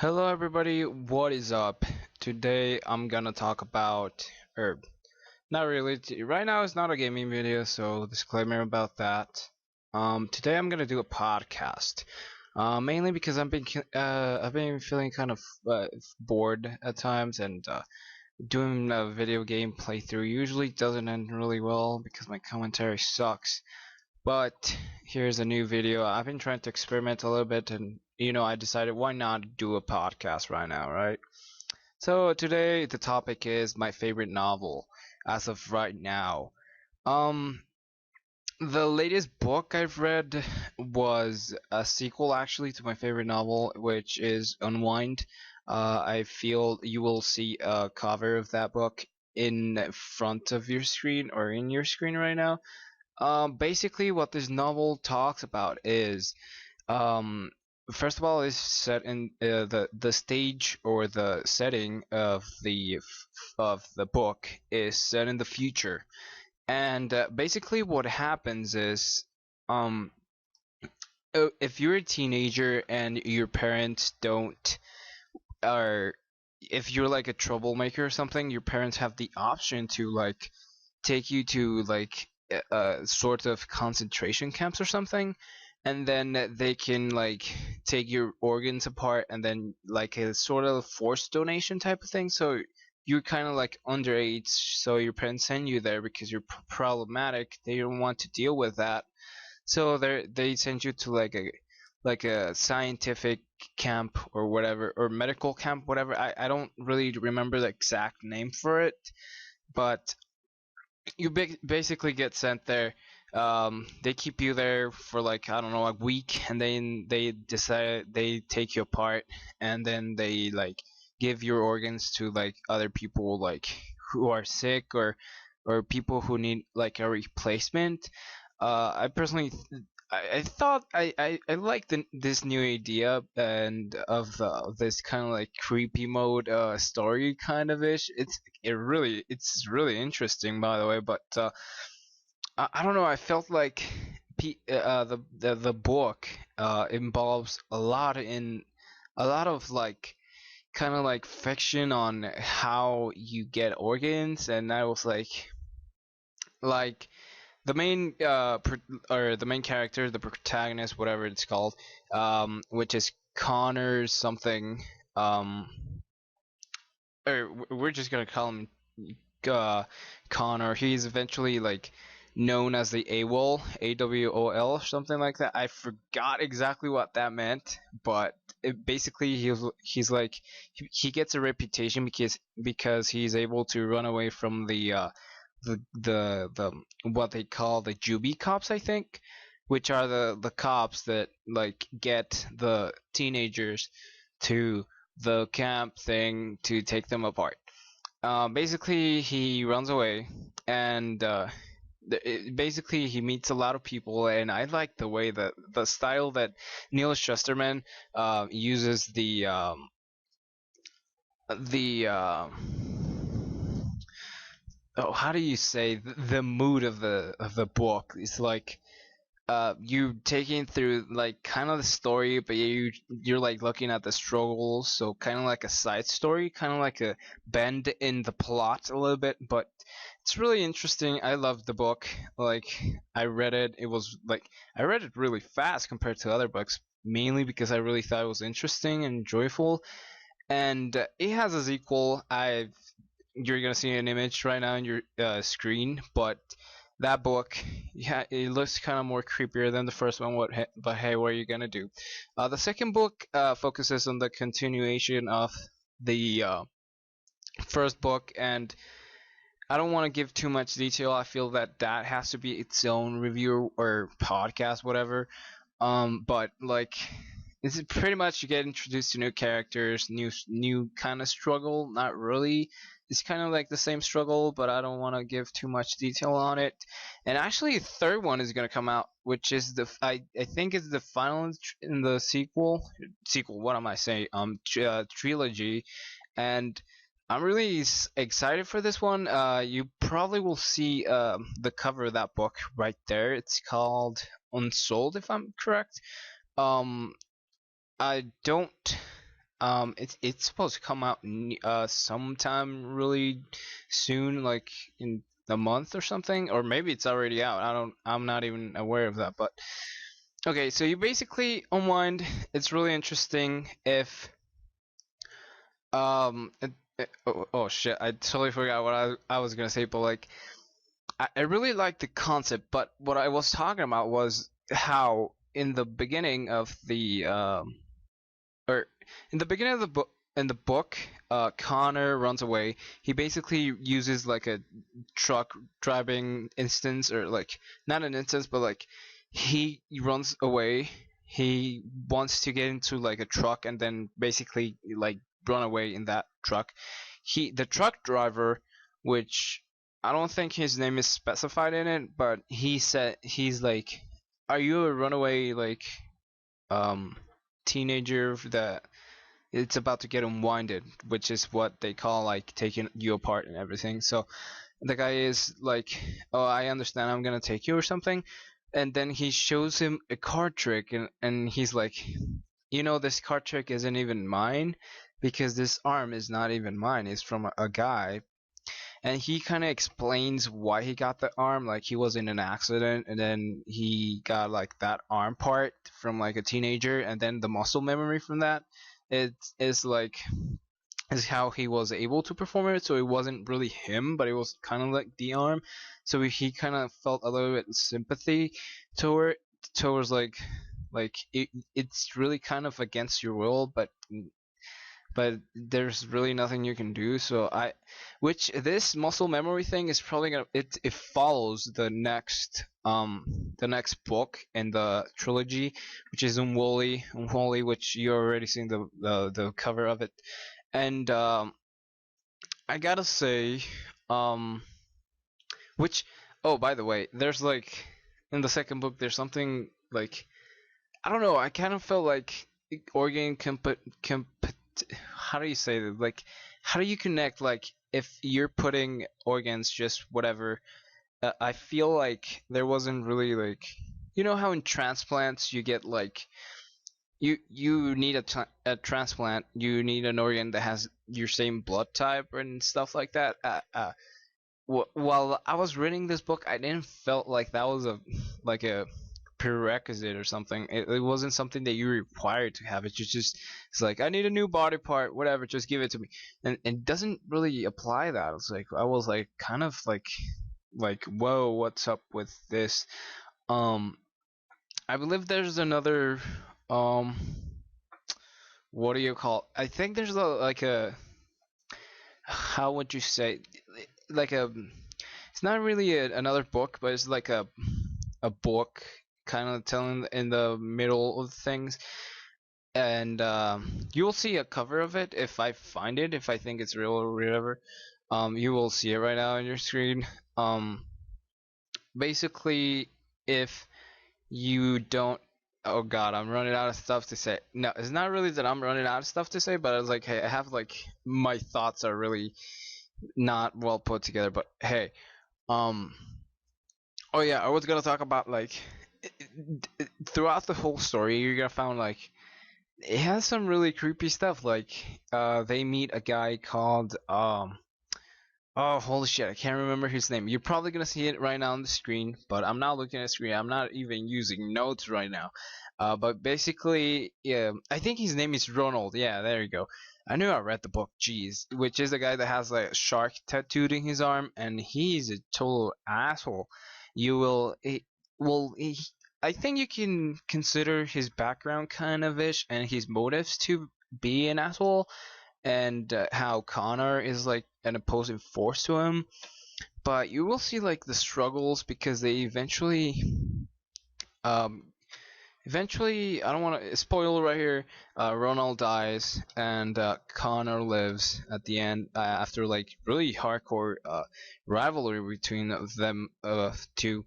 Hello everybody, what is up? Today I'm gonna talk about, or not really, right now it's not a gaming video, so disclaimer about that. Today I'm gonna do a podcast, mainly because I've been feeling kind of bored at times, and doing a video game playthrough usually doesn't end really well because my commentary sucks. But here's a new video. I've been trying to experiment a little bit, and I decided why not do a podcast right now, right? So today the topic is my favorite novel as of right now. Um, the latest book I've read was a sequel actually to my favorite novel, which is Unwind. I feel you will see a cover of that book in front of your screen or in your screen right now. Basically, what this novel talks about is, um, first of all, is set in the stage or the setting of the book is set in the future, and basically what happens is, um, if you're a teenager and your parents don't, or if you're like a troublemaker or something, your parents have the option to like take you to like sort of concentration camps or something, and then they can like take your organs apart and then like a sort of forced donation type of thing. So you're kind of like underage, so your parents send you there because you're problematic. They don't want to deal with that, so they send you to like a scientific camp or whatever, or medical camp, whatever. I don't really remember the exact name for it, but you basically get sent there. They keep you there for like, I don't know, a week, and then they take you apart, and then they like give your organs to like other people like who are sick, or people who need like a replacement. I personally, I thought I liked this new idea and of this kind of like creepy mode story kind of ish. It's really interesting, by the way. But I don't know. I felt like the book involves a lot of like kind of like fiction on how you get organs, and I was like the main or the main character, the protagonist, whatever it's called, which is Connor something, um, or we're just gonna call him uh, Connor. He's eventually like known as the AWOL, AWOL, something like that. I forgot exactly what that meant, but basically he's like he gets a reputation because he's able to run away from the what they call the Juby cops, I think, which are the cops that like get the teenagers to the camp thing to take them apart. Basically, he runs away, and basically he meets a lot of people, and I like the way that the style that Neil Shusterman uses the oh, how do you say the mood of the book. It's like you taking through like kind of the story, but you're like looking at the struggles, so kind of like a side story, kind of like a bend in the plot a little bit, but it's really interesting. I loved the book. Like, I read it, it was like I read it really fast compared to other books, mainly because I really thought it was interesting and joyful. And it has a sequel. I've You're gonna see an image right now on your screen, but that book, yeah, it looks kind of more creepier than the first one. But hey, what are you gonna do? The second book focuses on the continuation of the first book, and I don't want to give too much detail. I feel that that has to be its own review or podcast, whatever. But like, it's pretty much you get introduced to new characters, new kind of struggle. Not really. It's kind of like the same struggle, but I don't want to give too much detail on it. And actually, the third one is gonna come out, which is I think it's the final in the sequel. Sequel. What am I saying? Trilogy, and I'm really excited for this one. You probably will see the cover of that book right there. It's called Unsold, if I'm correct. Um, I don't. it's supposed to come out sometime really soon, like in a month or something, or maybe it's already out. I'm not even aware of that. But okay, so you basically unwind. It's really interesting if oh shit, I totally forgot what I was gonna say, but like I really like the concept, but what I was talking about was how in the beginning of the or in the beginning of the book, Connor runs away. He basically uses like a truck driving instance, or like not an instance, but like he runs away. He wants to get into like a truck and then basically like run away in that truck. The truck driver, which I don't think his name is specified in it, but he said he's like, "Are you a runaway like um teenager that it's about to get unwinded," which is what they call like taking you apart and everything. So the guy is like, "Oh, I understand. I'm gonna take you or something," and then he shows him a card trick, and he's like, "You know, this card trick isn't even mine because this arm is not even mine. It's from a guy." And he kind of explains why he got the arm, like he was in an accident and then he got like that arm part from like a teenager, and then the muscle memory from that it is like is how he was able to perform it. So it wasn't really him, but it was kind of like the arm. So he kind of felt a little bit sympathy toward towards like it's really kind of against your will, but there's really nothing you can do. So which this muscle memory thing is probably gonna it follows the next book in the trilogy, which is Unwally, which you already seen the cover of it. And I gotta say, um which oh, by the way, there's like in the second book there's something like, I don't know, I kind of felt like organ comp how do you say that? Like, how do you connect? Like, if you're putting organs, just whatever. I feel like there wasn't really like, you know how in transplants you get like you need a transplant, you need an organ that has your same blood type and stuff like that. While I was reading this book, I didn't felt like that was a like a prerequisite or something. It wasn't something that you required to have. It's like, I need a new body part, whatever, just give it to me. And it doesn't really apply that. It's like I was like kind of like whoa, what's up with this? Um, I believe there's another um what do you call? I think there's like a, how would you say, like a, it's not really another book, but it's like a book kind of telling in the middle of things. And you will see a cover of it if I find it, if I think it's real or whatever. You will see it right now on your screen. Basically, if you don't, oh god, I'm running out of stuff to say. No, it's not really that I'm running out of stuff to say, but I was like, hey, I have like, my thoughts are really not well put together. But hey, um oh yeah, I was gonna talk about like throughout the whole story you're gonna find like it has some really creepy stuff. Like they meet a guy called oh, holy shit, I can't remember his name. You're probably gonna see it right now on the screen, but I'm not looking at the screen. I'm not even using notes right now. But basically, yeah, I think his name is Ronald. Yeah, there you go. I knew I read the book. Jeez, which is the guy that has like a shark tattooed in his arm, and he's a total asshole. You will, well, I think you can consider his background kind of ish and his motives to be an asshole, and how Connor is like an opposing force to him. But you will see like the struggles because they um, eventually, I don't want to spoil right here. Ronald dies and Connor lives at the end after like really hardcore rivalry between them two.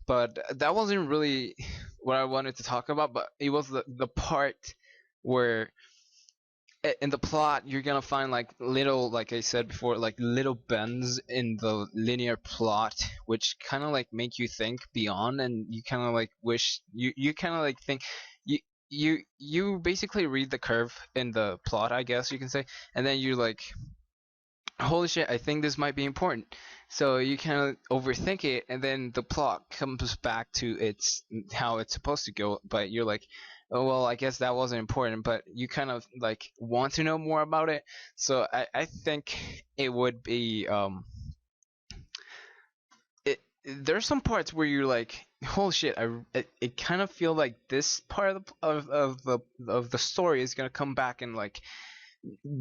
But that wasn't really what I wanted to talk about. But it was the part where in the plot you're gonna find like little, like I said before, like little bends in the linear plot which kind of like make you think beyond, and you kind of like wish you kind of like think you you basically read the curve in the plot, I guess you can say, and then you like, holy shit, I think this might be important. So you kind of overthink it, and then the plot comes back to its how it's supposed to go. But you're like, oh well, I guess that wasn't important. But you kind of like want to know more about it. So I think it would be it. There's some parts where you're like, holy shit, it kind of feel like this part of the story is gonna come back and like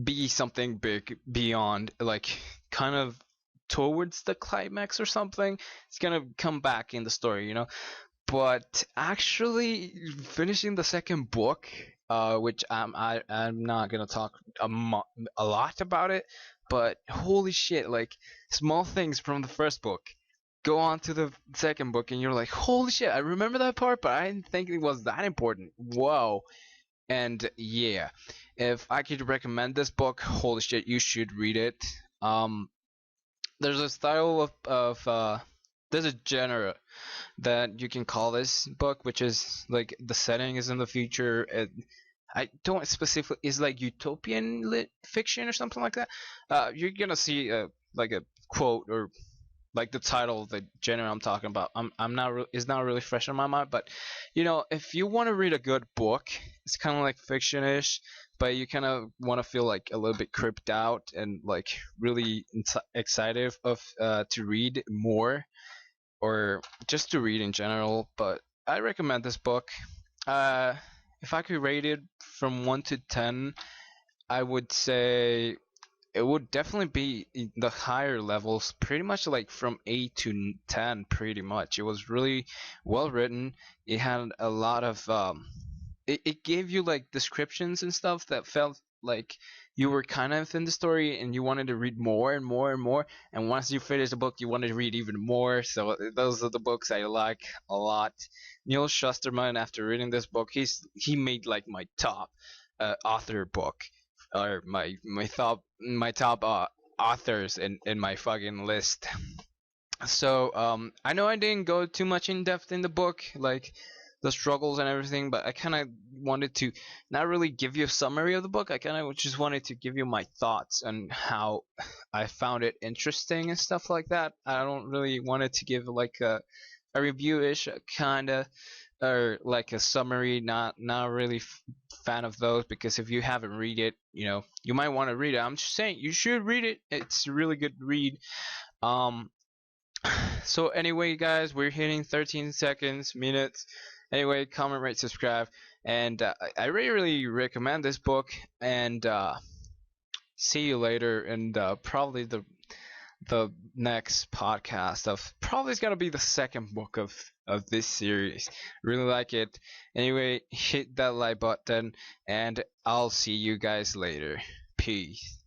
be something big beyond, like, kind of towards the climax or something. It's gonna come back in the story, but actually finishing the second book, which I'm not gonna talk a lot about it, but holy shit, like, small things from the first book go on to the second book and you're like, holy shit, I remember that part, but I didn't think it was that important. Whoa. And yeah, if I could recommend this book, holy shit, you should read it. Um, there's a style of there's a genre that you can call this book, which is like the setting is in the future. I don't specifically, is like utopian lit fiction or something like that. You're gonna see like a quote or like the title of the genre I'm talking about. I'm not is not really fresh in my mind, but if you want to read a good book, it's kind of like fiction-ish, but you kind of want to feel like a little bit creeped out and like really excited of to read more, or just to read in general. But I recommend this book. Uh, if I could rate it from 1 to 10, I would say it would definitely be in the higher levels, pretty much like from 8 to 10, pretty much. It was really well written. It had a lot of it gave you like descriptions and stuff that felt like you were kind of in the story and you wanted to read more and more and more, and once you finish the book you wanted to read even more. So those are the books I like a lot. Neil Shusterman, after reading this book, he made like my top author book, or my top authors in my fucking list. So I know I didn't go too much in depth in the book, like the struggles and everything, but I kind of wanted to not really give you a summary of the book. I kind of just wanted to give you my thoughts and how I found it interesting and stuff like that. I don't really wanted to give like a review-ish kind of, or like a summary. Not really fan of those, because if you haven't read it, you might want to read it. I'm just saying you should read it. It's a really good read. um so anyway, guys, we're hitting 13 seconds, minutes. Anyway, comment, rate, subscribe, and I really, really recommend this book. And see you later, and probably the next podcast of probably is gonna be the second book of this series. Really like it. Anyway, hit that like button, and I'll see you guys later. Peace.